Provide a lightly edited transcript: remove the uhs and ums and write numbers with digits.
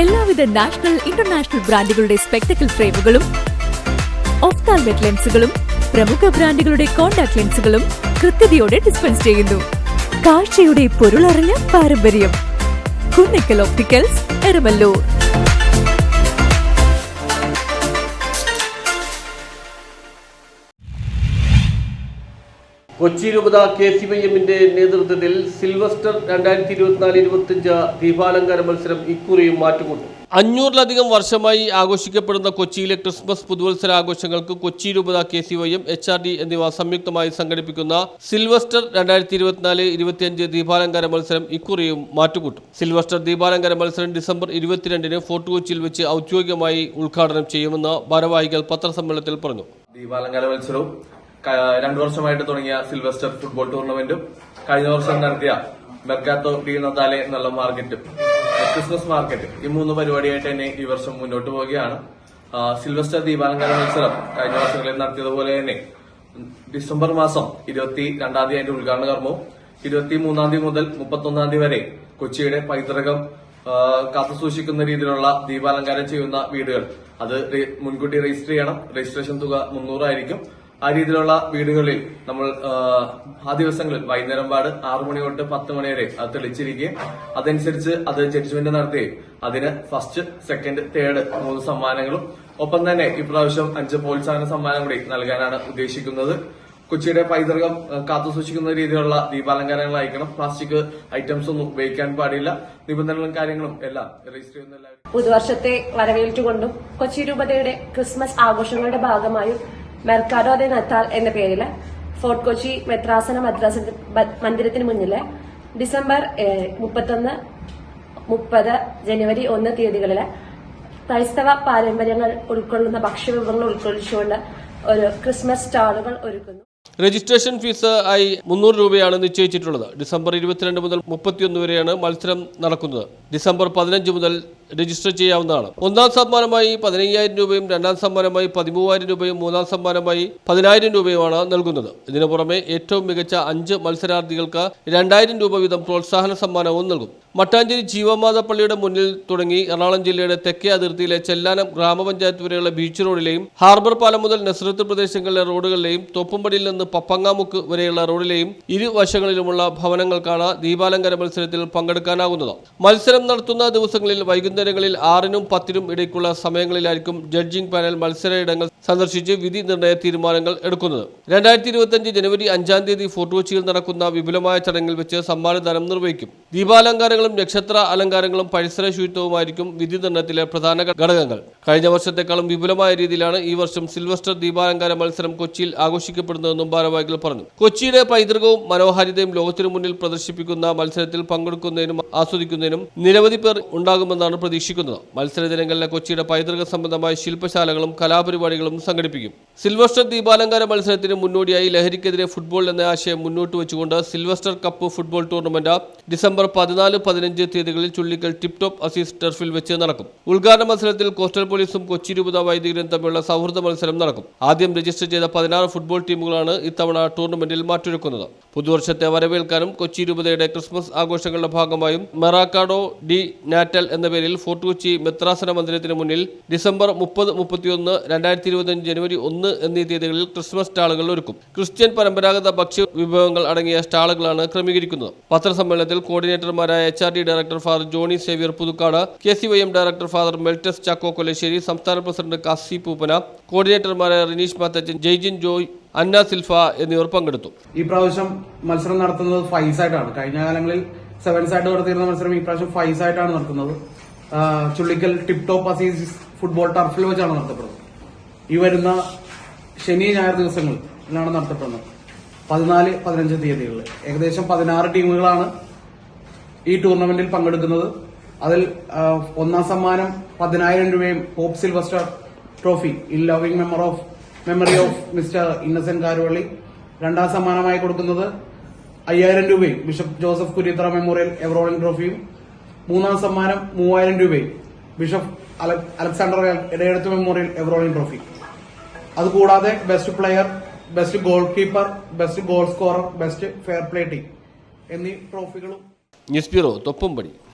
എല്ലാവിധ national international ബ്രാൻഡുകളുടെ spectacle ഫ്രെയിമുകളും ഒഫ്താൽമെറ്റ് ലെൻസുകളും പ്രമുഖ ബ്രാൻഡുകളുടെ കോൺടാക്ട് ലെൻസുകളും കൃത്യതയോടെ ഡിസ്പെൻസ് ചെയ്യുന്നു. കാഴ്ചയുടെ പൊരുളറിഞ്ഞ പാരമ്പര്യം. കുന്നക്കൽ ഓപ്റ്റിക്കൽസ്, എരമല്ലൂർ. കൊച്ചി രൂപത KCYM-ന്റെ നേതൃത്വത്തിൽ സിൽവസ്റ്റർ 2024-25 ദീപാലങ്കാര മത്സരം ഇക്കുറിയും മാറ്റുകൊണ്ടു. 500-ലധികം വർഷമായി ആഘോഷിക്കപ്പെടുന്ന കൊച്ചിയിലെ ക്രിസ്മസ് പുതുവത്സര ആഘോഷങ്ങൾക്ക് കൊച്ചി രൂപത KCYM, HRD എന്നിവ സംയുക്തമായി സംഘടിപ്പിക്കുന്ന സിൽവസ്റ്റർ 2024-25 ദീപാലങ്കാര മത്സരം ഇക്കുറിയും മാറ്റുകൂട്ടും. സിൽവസ്റ്റർ ദീപാലങ്കാര മത്സരം ഡിസംബർ 22-ന് ഫോർട്ട് കൊച്ചിയിൽ വെച്ച് ഔദ്യോഗികമായി ഉദ്ഘാടനം ചെയ്യുമെന്ന് ഭാരവാഹികൾ പത്രസമ്മേളനത്തിൽ പറഞ്ഞു. ദീപാലങ്കാര മത്സരവും 2 വർഷമായിട്ട് തുടങ്ങിയ സിൽവസ്റ്റർ ഫുട്ബോൾ ടൂർണമെന്റും കഴിഞ്ഞ വർഷം നടത്തിയ മെർക്കാത്തോ ഡി നദാലെ എന്നുള്ള മാർക്കറ്റും ക്രിസ്മസ് മാർക്കറ്റ് ഈ 3 പരിപാടിയായിട്ട് തന്നെ ഈ വർഷം മുന്നോട്ട് പോവുകയാണ്. സിൽവസ്റ്റർ ദീപാലങ്കാര മത്സരം കഴിഞ്ഞ വർഷങ്ങളിൽ നടത്തിയതുപോലെ തന്നെ ഡിസംബർ മാസം 22-ാം തീയതി അതിന്റെ ഉദ്ഘാടന കർമ്മവും 23-ാം തീയതി മുതൽ 31-ാം തീയതി വരെ കൊച്ചിയുടെ പൈതൃകം കാത്തുസൂക്ഷിക്കുന്ന രീതിയിലുള്ള ദീപാലങ്കാരം ചെയ്യുന്ന വീടുകൾ അത് മുൻകൂട്ടി രജിസ്റ്റർ ചെയ്യണം. രജിസ്ട്രേഷൻ തുക 300 ആയിരിക്കും. ആ രീതിയിലുള്ള വീടുകളിൽ നമ്മൾ ആ ദിവസങ്ങളിൽ വൈകുന്നേരം 6 മണി തൊട്ട് 10 മണി വരെ അത് തെളിച്ചിരിക്കുകയും അതനുസരിച്ച് അത് ജഡ്ജ്മെന്റ് നടത്തുകയും അതിന് ഫസ്റ്റ്, സെക്കൻഡ്, തേർഡ് 3 സമ്മാനങ്ങളും ഒപ്പം തന്നെ ഇപ്രാവശ്യം 5 പ്രോത്സാഹന സമ്മാനം കൂടി നൽകാനാണ് ഉദ്ദേശിക്കുന്നത്. കൊച്ചിയുടെ പൈതൃകം കാത്തുസൂക്ഷിക്കുന്ന രീതിയിലുള്ള ദീപാലങ്കാരങ്ങളായിരിക്കണം. പ്ലാസ്റ്റിക് ഐറ്റംസ് ഒന്നും ഉപയോഗിക്കാൻ പാടില്ല. നിബന്ധനകളും കാര്യങ്ങളും എല്ലാം രജിസ്റ്റർ ചെയ്യുന്ന പുതുവർഷത്തെ വരവേൽറ്റുകൊണ്ടും കൊച്ചി രൂപതയുടെ ക്രിസ്മസ് ആഘോഷങ്ങളുടെ ഭാഗമായും മെർക്കാഡോ ദെ നത്താൽ എന്ന പേരില് ഫോർട്ട് കൊച്ചി മെത്രാസന മന്ദിരത്തിന് മുന്നില് ഡിസംബർ 31, 30, ജനുവരി 1 തീയതികളില് ക്രൈസ്തവ പാരമ്പര്യങ്ങൾ ഉൾക്കൊള്ളുന്ന ഭക്ഷ്യവിഭവങ്ങൾ ഉൾക്കൊള്ളിച്ചുകൊണ്ട് ഒരു ക്രിസ്മസ് സ്റ്റാളുകൾ ഒരുക്കുന്നു. രജിസ്ട്രേഷൻ ഫീസ് ആയി 300 രൂപയാണ് നിശ്ചയിച്ചിട്ടുള്ളത്. ഡിസംബർ 22 മുതൽ 31 വരെയാണ് മത്സരം നടക്കുന്നത്. ഡിസംബർ 15 മുതൽ രജിസ്റ്റർ ചെയ്യാവുന്നതാണ്. 1ാം സമ്മാനമായി 15,000 രൂപയും 2ാം സമ്മാനമായി 13,000 രൂപയും 3ാം സമ്മാനമായി 10,000 രൂപയുമാണ് നൽകുന്നത്. ഇതിനു പുറമെ ഏറ്റവും മികച്ച 5 മത്സരാർത്ഥികൾക്ക് 2,000 രൂപ വീതം പ്രോത്സാഹന സമ്മാനവും നൽകും. മട്ടാഞ്ചേരി ജീവമാത പള്ളിയുടെ മുന്നിൽ തുടങ്ങി എറണാകുളം ജില്ലയുടെ തെക്കേ അതിർത്തിയിലെ ചെല്ലാനം ഗ്രാമപഞ്ചായത്ത് വരെയുള്ള ബീച്ച് റോഡിലെയും ഹാർബർ പാലം മുതൽ നസ്രത്ത് പ്രദേശങ്ങളിലെ റോഡുകളിലെയും തോപ്പുംപടിയിൽ നിന്ന് പപ്പങ്ങാമുക്ക് വരെയുള്ള റോഡിലെയും ഇരുവശങ്ങളിലുമുള്ള ഭവനങ്ങൾക്കാണ് ദീപാലങ്കാര മത്സരത്തിൽ പങ്കെടുക്കാനാകുന്നത്. മത്സരം നടത്തുന്ന ദിവസങ്ങളിൽ വൈകുന്നേരങ്ങളിൽ 6-നും 10-നും ഇടയ്ക്കുള്ള സമയങ്ങളിലായിരിക്കും ജഡ്ജിംഗ് പാനൽ മത്സര ഇടങ്ങൾ സന്ദർശിച്ച് വിധി നിർണയ തീരുമാനങ്ങൾ എടുക്കുന്നത്. 2025 ജനുവരി 5-ാം തീയതി ഫോർട്ട് കൊച്ചിയിൽ നടക്കുന്ന വിപുലമായ ചടങ്ങിൽ വെച്ച് സമ്മാനദാനം നിർവഹിക്കും. ദീപാലങ്കാരങ്ങളും നക്ഷത്ര അലങ്കാരങ്ങളും പരിസര ശുചിത്വവുമായിരിക്കും വിധി നിർണയത്തിലെ പ്രധാന ഘടകങ്ങൾ. കഴിഞ്ഞ വർഷത്തെക്കാളും വിപുലമായ രീതിയിലാണ് ഈ വർഷം സിൽവസ്റ്റർ ദീപാലങ്കാര മത്സരം കൊച്ചിയിൽ ആഘോഷിക്കപ്പെടുന്നതെന്നും ഭാരവാഹികൾ പറഞ്ഞു. കൊച്ചിയുടെ പൈതൃകവും മനോഹാരിതയും ലോകത്തിനു മുന്നിൽ പ്രദർശിപ്പിക്കുന്ന മത്സരത്തിൽ പങ്കെടുക്കുന്നതിനും ആസ്വദിക്കുന്നതിനും നിരവധി പേർ ഉണ്ടാകുമെന്നാണ് പ്രതീക്ഷിക്കുന്നത്. മത്സര ദിനങ്ങളിലെ കൊച്ചിയുടെ പൈതൃക സംബന്ധമായ ശില്പശാലകളും കലാപരിപാടികളും സംഘടിപ്പിക്കും. സിൽവസ്റ്റർ ദീപാലങ്കാര മത്സരത്തിന് മുന്നോടിയായി ലഹരിക്കെതിരെ ഫുട്ബോൾ എന്ന ആശയം മുന്നോട്ട് വെച്ചുകൊണ്ട് Sylvester cup football tournament December 14, 15 തീയതികളിൽ ചുള്ളിക്കൽ ടിപ് ടോപ്പ് അസീസ് ടർഫിൽ വെച്ച് നടക്കും. ഉദ്ഘാടന മത്സരത്തിൽ കോസ്റ്റൽ പോലീസും കൊച്ചി രൂപത വൈദികരും തമ്മിലുള്ള സൗഹൃദ മത്സരം നടക്കും. ആദ്യം രജിസ്റ്റർ ചെയ്ത 16 ഫുട്ബോൾ ടീമുകളാണ് ഇത്തവണ ടൂർണമെന്റിൽ മാറ്റൊരുക്കുന്നത്. പുതുവർഷത്തെ വരവേൽക്കാനും കൊച്ചി രൂപതയുടെ ക്രിസ്മസ് ആഘോഷങ്ങളുടെ ഭാഗമായും മെറാക്കാഡോ ഡി നാറ്റൽ എന്ന പേരിൽ ഫോർട്ട് കൊച്ചി മെത്രാസന മന്ദിരത്തിന് മുന്നിൽ ഡിസംബർ 30, 31, 2025 ജനുവരി 1 എന്നീ തീയതികളിൽ ക്രിസ്മസ് സ്റ്റാളുകൾ ഒരുക്കും. ക്രിസ്ത്യൻ പരമ്പരാഗത ഭക്ഷ്യ വിഭവങ്ങൾ അടങ്ങിയ സ്റ്റാളുകളാണ് ക്രമീകരിക്കുന്നത്. പത്രസമ്മേളനത്തിൽ കോർഡിനേറ്റർമാരായ HRD director father Johny Xavier Puthukkad, KCYM director father Meltus Chacko Kollassery, സംസ്ഥാന പ്രസിഡന്റ് കാസി പൂപ്പന, കോർഡിനേറ്റർമാരായ റിനീഷ് മാത്തച്ചൻ, ജയ്ജിൻ ജോയ്, അന്ന സിൽഫ എന്നിവർ പങ്കെടുത്തു. ഈ പ്രാവശ്യം മത്സരം നടത്തുന്നത് 5 ആയിട്ടാണ്. കഴിഞ്ഞ കാലങ്ങളിൽ 7 ആയിട്ട് നടത്തിയിരുന്ന മത്സരം ഈ പ്രാവശ്യം 5 ആയിട്ടാണ് നടത്തുന്നത്. Chullickal tip top Azeez football ടർഫിൽ വെച്ചാണ് നടത്തപ്പെടുന്നത്. ഈ വരുന്ന ശനി, ഞായർ ദിവസങ്ങളിലാണ് നടത്തപ്പെടുന്നത്. 14, 15 തീയതികളിൽ ഏകദേശം 16 ടീമുകളാണ് ഈ ടൂർണമെന്റിൽ പങ്കെടുക്കുന്നത്. അതിൽ 1ാം സമ്മാനം 10,000 രൂപയും pope Sylvester trophy in loving memory of mister Innocent Karuvally. 2ാം സമ്മാനമായി കൊടുക്കുന്നത് 5,000 രൂപയും bishop Joseph Kuriathara memorial ever rolling ട്രോഫിയും. 3ാം സമ്മാനം 3,000 രൂപയും bishop Alexander Edayeduth memorial ever rolling trophy. അതുകൂടാതെ best player, best goalkeeper, best goal scorer, best fair play team എന്നീ ട്രോഫികളും. News bureau, Thoppumpady.